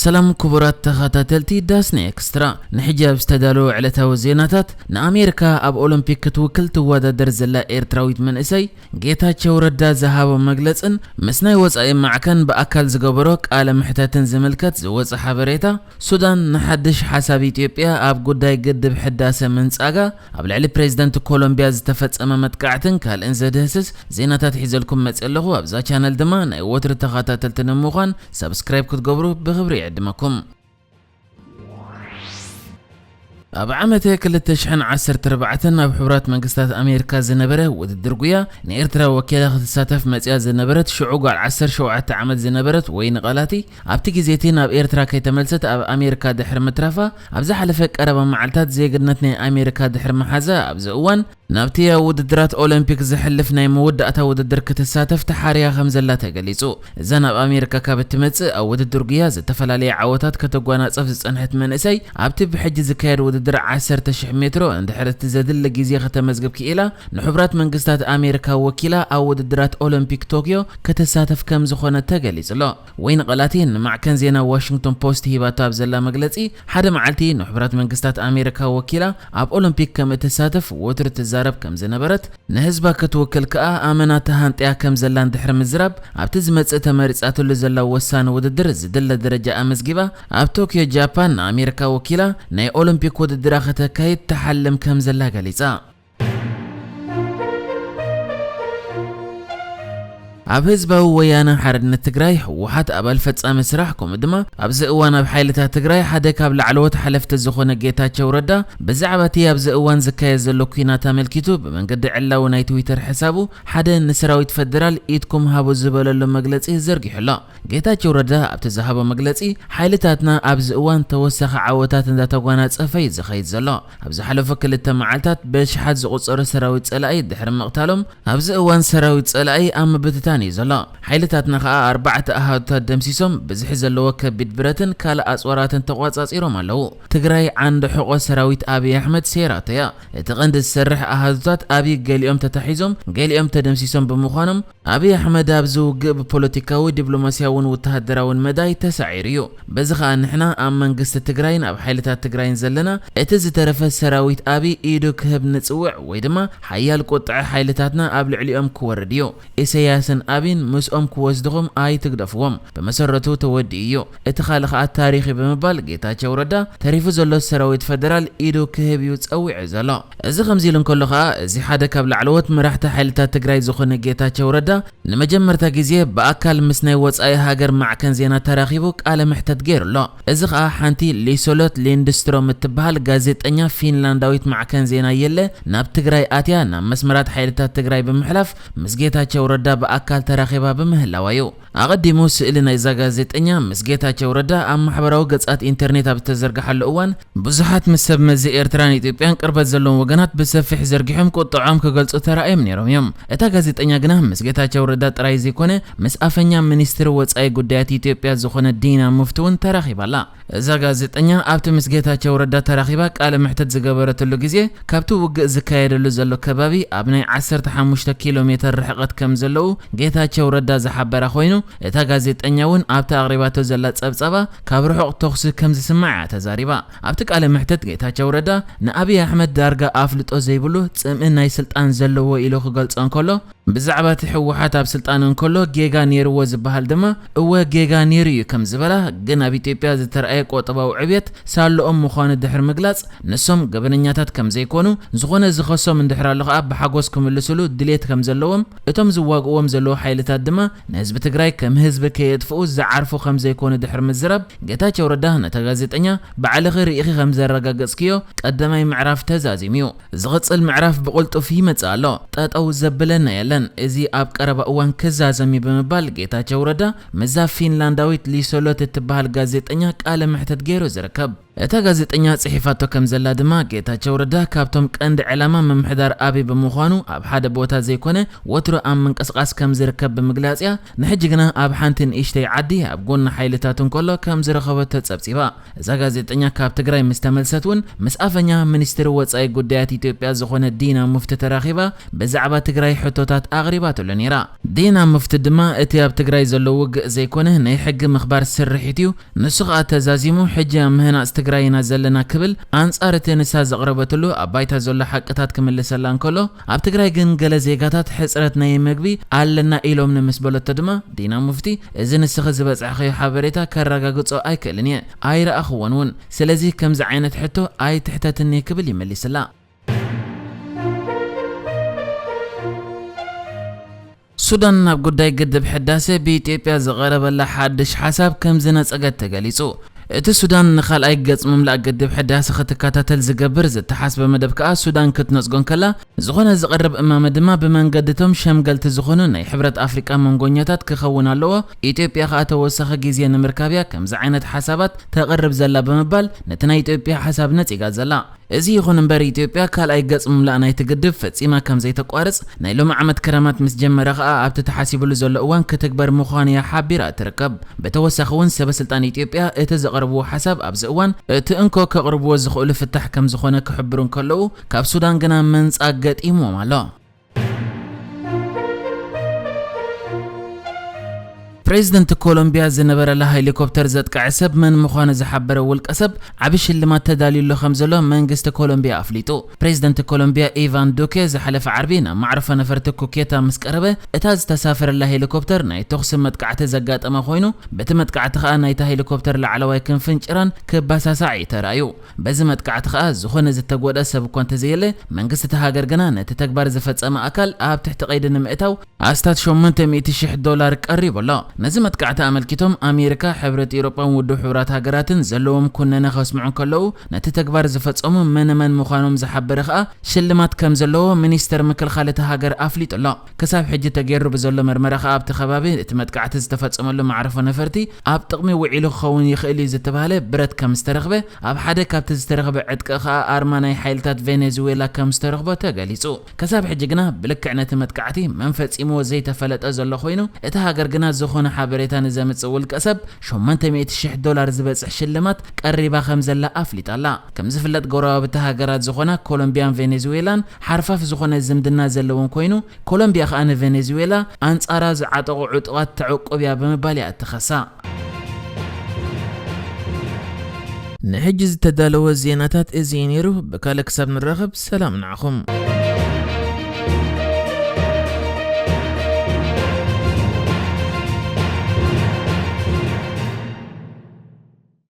سلام كبرات تخاتلتي داسني اكسترا نحجاب استدالو علتاو زيناتات نأمريكا اب أولمبيك كتوكل توادر زلا ايرتراويت من اسي جيتاچو ردا زهابو مغلصن مسناي وصاي معكن باكل زغبروك على محتاتن زملكت زوص حبريتا سودان نحدش حساب اثيوبيا اب غداي قدب حداسه منصاغا اب لعلي بريزيدنت كولومبيا زتفصم متقعتن كال انزدهسس زيناتات حيزلكم مصلخو ابزا چانل دما ناي وتر تخاتلتن مخان سبسكرايب كتغبرو بخبري عدمكم اب عامته كلت تشحن 14 اب حبرات منقستات امريكا زنبره وددرغيا نيرترا وكيله تساتف مصيا زنبرت شعوق 10 شوعه عمل زنبرت وين قالاتي ابتي غزيتين اب ايرترا كيتملست اب امريكا دحر مترافا ابز حلفه قربه معلتات زيغنتني امريكا دحر محازا ابز اوان نابتيا وددرات اولمبيك زحلف ناي موداتا وددر كتساتف تحاريا خمزلا تغليصو زنا امريكا كابتمص او وددرغيا زتفلالي عوتات كتغوانا صنحت منسي ابتي بحج زكاير وددر 10,000 متر عند حرت زدل غيزي ختمزغب كيلا نحبرات منقستات امريكا وكيلا او وددرات اولمبيك طوكيو كتساتف كم زخونه تغليصلو وين قلاتين مع كان زينا واشنطن بوست هيباتا بزلا مغلصي حدا معلتي نحبرات منقستات امريكا وكيلا اب اولمبيك كم تساتف وتر زارب كم زنبرت نهزبا كتوكل كا امناتها انطيا كم زلان دحر مزرب ابت زمص تمرصاتو لزلا وسان وددر زدل درجه امزغبا اب طوكيو جابان امريكا وكيلا ناي اولمبيك وددر اخته كايت تحلم كم زلا غليصا اب حزباو ويانا حردنا تግራይ وحات ابل فصام سراحكم دما ابز اوان اب حيلتا تግራይ حدا كاب لعلوت حلفت زخونه جيتاچو ردا بزعبتي ابز اوان زكاي زلو كيناتا ملكيتو بمنقد علاو ناي تويتر حسابو حدا نسراويت فدرال ايدكم هابو زبللو مغلصي زرغيحلا جيتاچو ردا ابتزهابو مغلصي حيلتاتنا ابز اوان توسخ عوتات اندا تغوانا صفاي زخيت زلا ابز حلفه كلته معلتات بشحات زقصر سراويت صلاي دحر مقتالهم ابز اوان سراويت صلاي ام بتتا زلا حيلتاتنا خا 4 اهاتات دمسيسوم بزح زلو كبيد برتن كالا اصوراتن تقواصاصيروم አለው ትግራይ عند حقوق سراويت ابي احمد سيراتيا تقند السرح اهاتات ابي قاليوم تتحيزوم قاليوم تدمسيسوم بمخانم ابي احمد ابزو قب بوليتيكاوي دبلوماسياون وتهدراون مداي تسعيريو بزخا نحنا ام منقست تግራይን اب حيلتات تግራይን زلنا اتز ترف سراويت ابي ايدو كهب نصوع ويدما حيال قطع حيلتاتنا اب لعليوم كورديو اسياسن ابين مسኦም كوزدهم اي تقدفهم بمسرته توديو اتخالقات تاريخي بمبال جيتاچو ردا تاريفو زلو سراويت فدرال ايدو كهبيو صويع زلا از خمزيلن كلخا ازي حدا كاب لعلوت مرحت حيلتا تግራይ زخونه جيتاچو ردا نمجمرتا غزيه باكل مسناي وصاي هاجر مع كان زينا تراخيبو قال محتت غيرلا از خا حنتي ليسولوت ليندسترو متبهال غازيطኛ فينلانداويت مع كان زينا يله ناب تግራይ اتيا نا مسمرات حيلتا تግራይ بمحلف مسجيتاچو ردا باكل تراخيبا بمهلاوايو اقدمو سئلنا اذا غازيطኛ مسجيتاچو ردا ام محبراو ገጻት ኢንተርኔት አብተዘርጋሐለ እዋን ብዙሃት መስብ መዚ ኤርትራን ኢትዮጵያን ቅርበት ዘለዎም ወገናት በሰፊሕ ዘርጊሖም ቁጥዓም ከገልጹ ተራእዮም ነይሮም እዮም እታ ጋዜጠኛ ግና መስጌታቸው ረዳ ጥራይ ዘይኮነ መስአፈኛ ሚኒስትር ወጻይ ጉዳያት ኢትዮጵያ ዝኾነ ዲና ሙፍቲውን ተራኺባላ እዛ ጋዜጠኛ ኣብቲ መስጌታቸው ረዳ ተራኺባ ቃለ ምሕተት ዝገበረትሉ ግዜ ካብቲ ውግእ ዝካየደሉ ዘሎ ከባቢ ኣብ ናይ 15 ኪሎ ሜትር ርሕቀት ከም ዘለው ጌታቸው ረዳ ዝሓበረ ኮይኑ እታ ጋዜጠኛ እውን ኣብቲ ኣቕሪባቶ ዘላ ጸብጸባ ካብ ርሑቕ ተኽሲ ከም ዝስማዕ ተዛሪባ ኣብቲ ቃለ ምሕተት ጌታቸው ረዳ ንአብይ አሕመድ ዳርጋ አፍልጦ ዘይብሉ ጽምእ ናይ ስልጣን ዘለዎ ኢሉ ክገልጾን ከሎ ብዛዕባ ሕወሓት ኣብ ስልጣን እንከሎ ጌጋ ነይርዎ ዝበሃል ድማ እወ ጌጋ ነይሩ ከም ዝበላ ግን ኣብ ኢትዮጵያ ዝተረኣየ ቆጠባው ዕብየት ሳልኦም ምዃኑ ድሕር ምግላጽ ንሶም ገበነኛታት ከም ዘይኮኑ ዝኾነ ዝኸሶም እንድሕር ኣለኸ ብሓጎስ ክምልስሉ ድሌት ከም ዘለዎም እቶም ዝዋግእዎም ዘለዎ ሓይልታት ድማ ንህዝቢ ትግራይ ከም ህዝቢ ከየጥፍኡ ዝዓርፉ ከም ዘይኮኑ ድሕር ምዝረብ ጌታቸው ረዳ ነታ ጋዜጠኛ ባዕልኺ ርኢኺ ከም ዘረጋገጽክዮ ቀዳማይ ምዕራፍ ተዛዚምዩ ዝቕጽል ምዕራፍ ብቁልጡፍ ይመጽእ ኣሎ ጠጠው ዘብለና የለን እዚ ኣብ ቀረባ እዋን ከዛዘሚ በመባል ጌታቸው ረዳ መዛ ፊንላንዳዊት ሊሶሎት እትበሃል ጋዜጠኛ ቃለ ምሕተት ገይሩ ዝርከብ እታ ጋዜጠኛ ጽሒፋቶ ከም ዘላ ድማ ጌታቸው ረዳ ካብቶም ቀንዲ ዕላማ መምሕዳር አብይ በመዃኑ ኣብ ሓደ ቦታ ዘይኮነ ወትሮ ኣብ ምንቅስቃስ ከም ዝርከብ ብምግላጽያ ንሕጂ ግና ኣብ ሓንቲ ንእሽተይ ዓዲ ኣብ ጎኒ ሓይልታት እንከሎ ከም ዝረኸበቶ ጸብጺባ እዛ ጋዜጠኛ ካብ ትግራይ ምስ ተመልሰት ምስ ኣፈኛ ሚኒስትሪ ወጻኢ ጉዳያት ኢትዮጵያ ዝኾነ ዲና ሙፍቲ ተራኺባ ብዛዕባ ትግራይ ሕቶታት ኣቕሪባትሉ ነይራ ዲና ሙፍቲ ድማ እቲ ኣብ ትግራይ ዘሎ ውግእ ዘይኮነ ናይ ሕጊ ምኽባር ስርሒት እዩ ንሱ ኸኣ ተዛዚሙ ሕጂ ምህናጽ ትግራይና ዘለና ክብል አንጻር እቲ ንሳ ዘቕረበትሉ ኣብ ባይታ ዘሎ ሓቅታት ክምልሰላ እንከሎ ኣብ ትግራይ ግን ገለ ዜጋታት ሕጽረት ናይ ምግቢ ኣለና ኢሎም ንምስ በለቶ ድማ ዲና ሙፍቲ እዚ ንስኺ ዝበጽሐኸዮ ሓበሬታ ከረጋግጾ ኣይክእልን እየ ኣይረኣኽዎን እውን ስለዚ ከምዚ ዓይነት ሕቶ ኣይትሕተትኒ ክብል ይመልስላ ሱዳን ናብ ጉዳይ ግድብ ሕዳሴ በኢትዮጵያ ዘቐረበላ ሓድሽ ሓሳብ ከም ዝነጸገት ተገሊጹ እቲ ሱዳን ንኻልኣይ ገጽ ምምላእ ግድብ ሕዳሴ ክትከታተል ዝገብር ዝተሓስበ መደብ ከዓ ሱዳን ክትነጽጎን ከላ ዝኾነ ዝቐርብ እማመ ድማ ብመንገድቶም ሸምገልቲ ዝኾኑ ናይ ሕብረት ኣፍሪቃ መንጎኛታት ክኸውን ኣለዎ ኢትዮጵያ ከዓ ተወሳኺ ግዜ ንምርካብያ ከምዚ ዓይነት ሓሳባት ተቐርብ ዘላ ብምባል ነቲ ናይ ኢትዮጵያ ሓሳብ ነጺጋ ዘላ እዚ ይኹን እምበር ኢትዮጵያ ካልኣይ ገጽ ምምላእ ናይቲ ግድብ ፈጺማ ከም ዘይተቋርጽ ናይ ሎሚ ዓመት ክረማት ምስ ጀመረ ከዓ ኣብቲ ተሓሲብሉ ዘሎ እዋን ክትግበር ምዃኑ እያ ሓቢራ ትርከብ ብተወሳኺ እውን ሰበስልጣን ኢትዮጵያ እቲ ዘቕርብዎ ሓሳብ ኣብዚ እዋን እቲ እንኮ ከቕርብዎ ዝኽእሉ ፍታሕ ከም ዝኾነ ክሕብሩ እንከለዉ ካብ ሱዳን ግና መንጻግ ገጢሞም ኣሎ ፕሬዝደንት ኮሎምቢያ ዝነበረላ ሄሊኮፕተር ዘጥቃዕ ሰብ መን ምዃኑ ዝሓበረ ውልቀ ሰብ ዓቢ ሽልማት ተዳልዩሉ ከም ዘሎ መንግስቲ ኮሎምቢያ ኣፍሊጡ ፕሬዝደንት ኮሎምቢያ ኢቫን ዱኬ ዝሓለፈ ዓርቢ ናብ ማዕረፈ ነፈርቲ ኩኬታ ምስ ቀረበ እታ ዝተሳፈረላ ሄሊኮፕተር ናይ ተኹሲ መጥቃዕቲ ዘጋጠመ ኮይኑ በቲ መጥቃዕቲ ከዓ ናይታ ሄሊኮፕተር ላዕለዋይ ክንፍን ጭራን ክባሳሳዕ ተራእዩ በዚ መጥቃዕቲ ከዓ ዝኾነ ዝተጎዳ ሰብ እኳ እንተዘየለ መንግስቲ እቲ ሃገር ግና ነቲ ተግባር ዝፈጸመ ኣካል ኣብ ትሕቲ ቀይዲ ንምእታው ኣስታት $800,000 ቀሪቡሎ ነዚ መጥቃዕቲ ኣመልኪቶም ኣሜሪካ ሕብረት ኤውሮጳን ውድብ ሕብራት ሃገራትን ዘለዎም ኩነነ ከስምዑን ከለዉ ነቲ ተግባር ዝፈጸሙ መነመን ምዃኖም ዝሓበረ ከዓ ሽልማት ከም ዘለዎ ሚኒስተር ምክልኻል እቲ ሃገር ኣፍሊጡሎ ክሳብ ሕጂ ተገይሩ ብዘሎ መርመራ ከዓ ኣብቲ ከባቢ እቲ መጥቃዕቲ ዝተፈጸመሉ ማዕረፎ ነፈርቲ ኣብ ጥቕሚ ውዒሉ ክኸውን ይኽእል እዩ ዝተባህለ ብረት ከም ዝተረኽበ ኣብ ሓደ ካብቲ ዝተረኽበ ዕጥቂ ከዓ ኣርማ ናይ ሓይልታት ቬኔዙዌላ ከም ዝተረኽቦ ተገሊጹ ክሳብ ሕጂ ግና ብልክዕ ነቲ መጥቃዕቲ መን ፈጺምዎ ዘይተፈለጠ ዘሎ ኮይኑ እቲ ሃገር ግና ዝኾነ ሓበሬታ ንዘምጽእ ውልቀ ሰብ $800,000 ዝበጽሕ ሽልማት ቀሪባ ከም ዘላ ኣፍሊጣላ ከም ዝፍለጥ ጎረባብቲ ሃገራት ዝኾና ኮሎምቢያን ቬኔዙዌላን ሓርፋፍ ዝኾነ ዝምድና ዘለዎም ኮይኑ ኮሎምቢያ ከዓ ንቬኔዙዌላ አንጻራ ዝዓጠቑ ዕጡቓት ተዕቆብያ ብምባል እያ እትኸሳ ንሕጂ ዝተዳለወ ዜናታት እዚ ነይሩ ብካልእ ክሳብ ንራኸብ ሰላም ንዓኹም